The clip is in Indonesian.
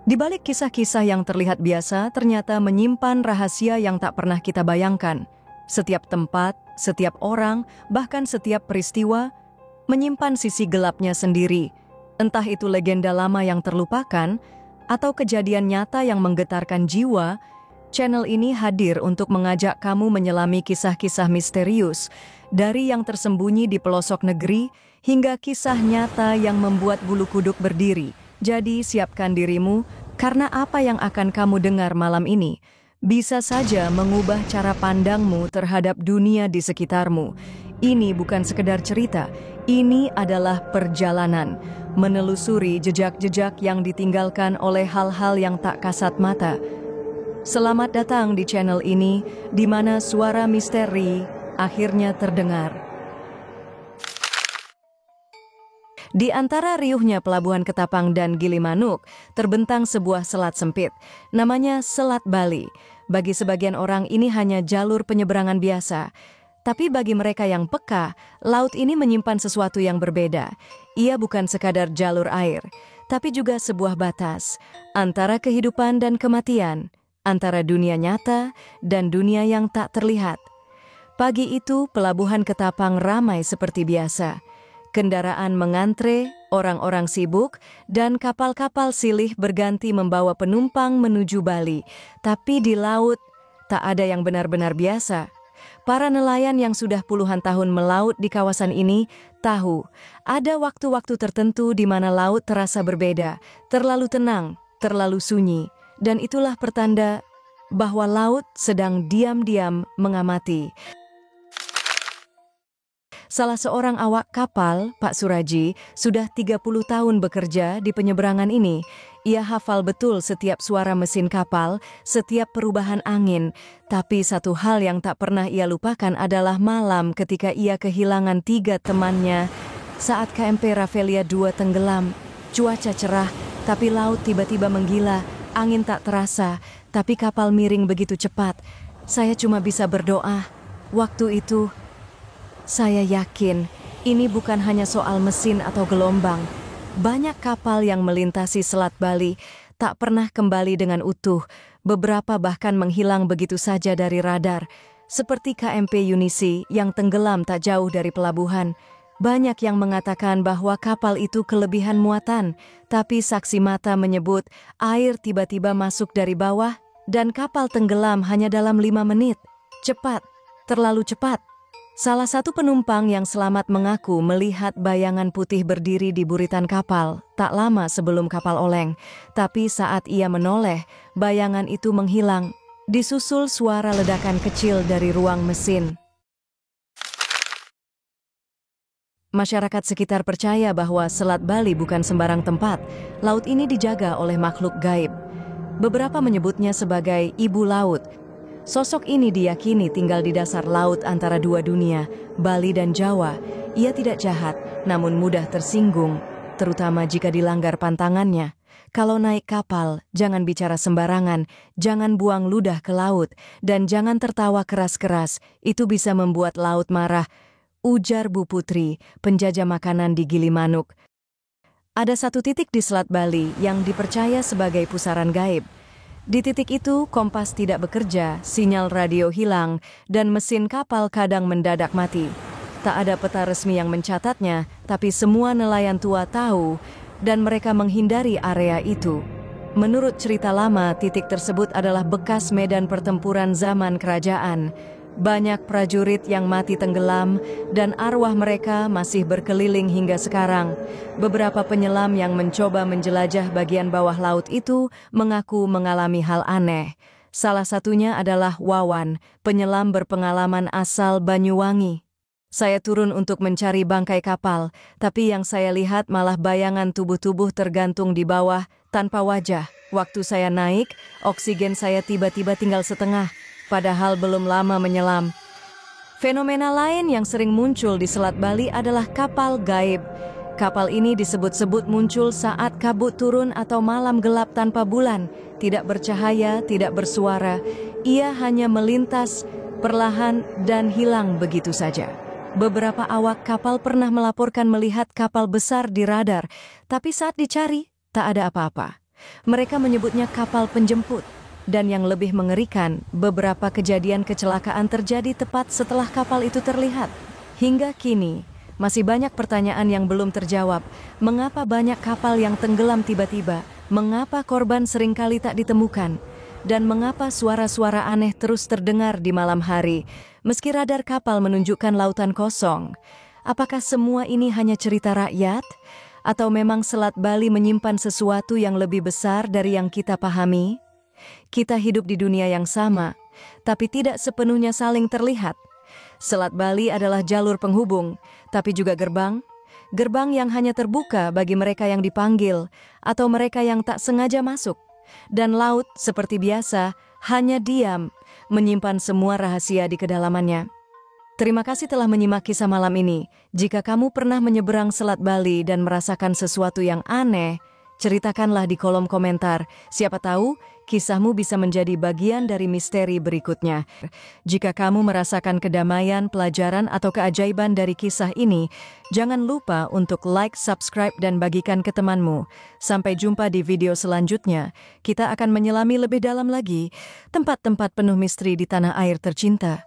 Di balik kisah-kisah yang terlihat biasa, ternyata menyimpan rahasia yang tak pernah kita bayangkan. Setiap tempat, setiap orang, bahkan setiap peristiwa, menyimpan sisi gelapnya sendiri. Entah itu legenda lama yang terlupakan, atau kejadian nyata yang menggetarkan jiwa, channel ini hadir untuk mengajak kamu menyelami kisah-kisah misterius, dari yang tersembunyi di pelosok negeri, hingga kisah nyata yang membuat bulu kuduk berdiri. Jadi siapkan dirimu, karena apa yang akan kamu dengar malam ini bisa saja mengubah cara pandangmu terhadap dunia di sekitarmu. Ini bukan sekedar cerita, ini adalah perjalanan, menelusuri jejak-jejak yang ditinggalkan oleh hal-hal yang tak kasat mata. Selamat datang di channel ini, di mana suara misteri akhirnya terdengar. Di antara riuhnya pelabuhan Ketapang dan Gilimanuk, terbentang sebuah selat sempit. Namanya Selat Bali. Bagi sebagian orang ini hanya jalur penyeberangan biasa. Tapi bagi mereka yang peka, laut ini menyimpan sesuatu yang berbeda. Ia bukan sekadar jalur air, tapi juga sebuah batas antara kehidupan dan kematian, antara dunia nyata dan dunia yang tak terlihat. Pagi itu, pelabuhan Ketapang ramai seperti biasa. Kendaraan mengantre, orang-orang sibuk, dan kapal-kapal silih berganti membawa penumpang menuju Bali. Tapi di laut, tak ada yang benar-benar biasa. Para nelayan yang sudah puluhan tahun melaut di kawasan ini tahu, ada waktu-waktu tertentu di mana laut terasa berbeda, terlalu tenang, terlalu sunyi. Dan itulah pertanda bahwa laut sedang diam-diam mengamati. Salah seorang awak kapal, Pak Suraji, sudah 30 tahun bekerja di penyeberangan ini. Ia hafal betul setiap suara mesin kapal, setiap perubahan angin. Tapi satu hal yang tak pernah ia lupakan adalah malam ketika ia kehilangan 3 temannya saat KMP Rafflesia 2 tenggelam. Cuaca cerah, tapi laut tiba-tiba menggila. Angin tak terasa, tapi kapal miring begitu cepat. Saya cuma bisa berdoa. Waktu itu, saya yakin ini bukan hanya soal mesin atau gelombang. Banyak kapal yang melintasi Selat Bali tak pernah kembali dengan utuh. Beberapa bahkan menghilang begitu saja dari radar. Seperti KMP Yunisi yang tenggelam tak jauh dari pelabuhan. Banyak yang mengatakan bahwa kapal itu kelebihan muatan. Tapi saksi mata menyebut air tiba-tiba masuk dari bawah dan kapal tenggelam hanya dalam 5 menit. Cepat, terlalu cepat. Salah satu penumpang yang selamat mengaku melihat bayangan putih berdiri di buritan kapal tak lama sebelum kapal oleng. Tapi saat ia menoleh, bayangan itu menghilang, disusul suara ledakan kecil dari ruang mesin. Masyarakat sekitar percaya bahwa Selat Bali bukan sembarang tempat. Laut ini dijaga oleh makhluk gaib. Beberapa menyebutnya sebagai Ibu Laut. Sosok ini diyakini tinggal di dasar laut antara dua dunia, Bali dan Jawa. Ia tidak jahat, namun mudah tersinggung, terutama jika dilanggar pantangannya. Kalau naik kapal, jangan bicara sembarangan, jangan buang ludah ke laut, dan jangan tertawa keras-keras, itu bisa membuat laut marah, ujar Bu Putri, penjajah makanan di Gilimanuk. Ada satu titik di Selat Bali yang dipercaya sebagai pusaran gaib. Di titik itu, kompas tidak bekerja, sinyal radio hilang, dan mesin kapal kadang mendadak mati. Tak ada peta resmi yang mencatatnya, tapi semua nelayan tua tahu, dan mereka menghindari area itu. Menurut cerita lama, titik tersebut adalah bekas medan pertempuran zaman kerajaan. Banyak prajurit yang mati tenggelam, dan arwah mereka masih berkeliling hingga sekarang. Beberapa penyelam yang mencoba menjelajah bagian bawah laut itu mengaku mengalami hal aneh. Salah satunya adalah Wawan, penyelam berpengalaman asal Banyuwangi. Saya turun untuk mencari bangkai kapal, tapi yang saya lihat malah bayangan tubuh-tubuh tergantung di bawah tanpa wajah. Waktu saya naik, oksigen saya tiba-tiba tinggal setengah. Padahal belum lama menyelam. Fenomena lain yang sering muncul di Selat Bali adalah kapal gaib. Kapal ini disebut-sebut muncul saat kabut turun atau malam gelap tanpa bulan. Tidak bercahaya, tidak bersuara. Ia hanya melintas, perlahan, dan hilang begitu saja. Beberapa awak kapal pernah melaporkan melihat kapal besar di radar, tapi saat dicari, tak ada apa-apa. Mereka menyebutnya kapal penjemput. Dan yang lebih mengerikan, beberapa kejadian kecelakaan terjadi tepat setelah kapal itu terlihat. Hingga kini, masih banyak pertanyaan yang belum terjawab. Mengapa banyak kapal yang tenggelam tiba-tiba? Mengapa korban seringkali tak ditemukan? Dan mengapa suara-suara aneh terus terdengar di malam hari, meski radar kapal menunjukkan lautan kosong? Apakah semua ini hanya cerita rakyat? Atau memang Selat Bali menyimpan sesuatu yang lebih besar dari yang kita pahami? Kita hidup di dunia yang sama, tapi tidak sepenuhnya saling terlihat. Selat Bali adalah jalur penghubung, tapi juga gerbang. Gerbang yang hanya terbuka bagi mereka yang dipanggil atau mereka yang tak sengaja masuk. Dan laut, seperti biasa, hanya diam, menyimpan semua rahasia di kedalamannya. Terima kasih telah menyimak kisah malam ini. Jika kamu pernah menyeberang Selat Bali dan merasakan sesuatu yang aneh, ceritakanlah di kolom komentar. Siapa tahu, kisahmu bisa menjadi bagian dari misteri berikutnya. Jika kamu merasakan kedamaian, pelajaran, atau keajaiban dari kisah ini, jangan lupa untuk like, subscribe, dan bagikan ke temanmu. Sampai jumpa di video selanjutnya. Kita akan menyelami lebih dalam lagi tempat-tempat penuh misteri di tanah air tercinta.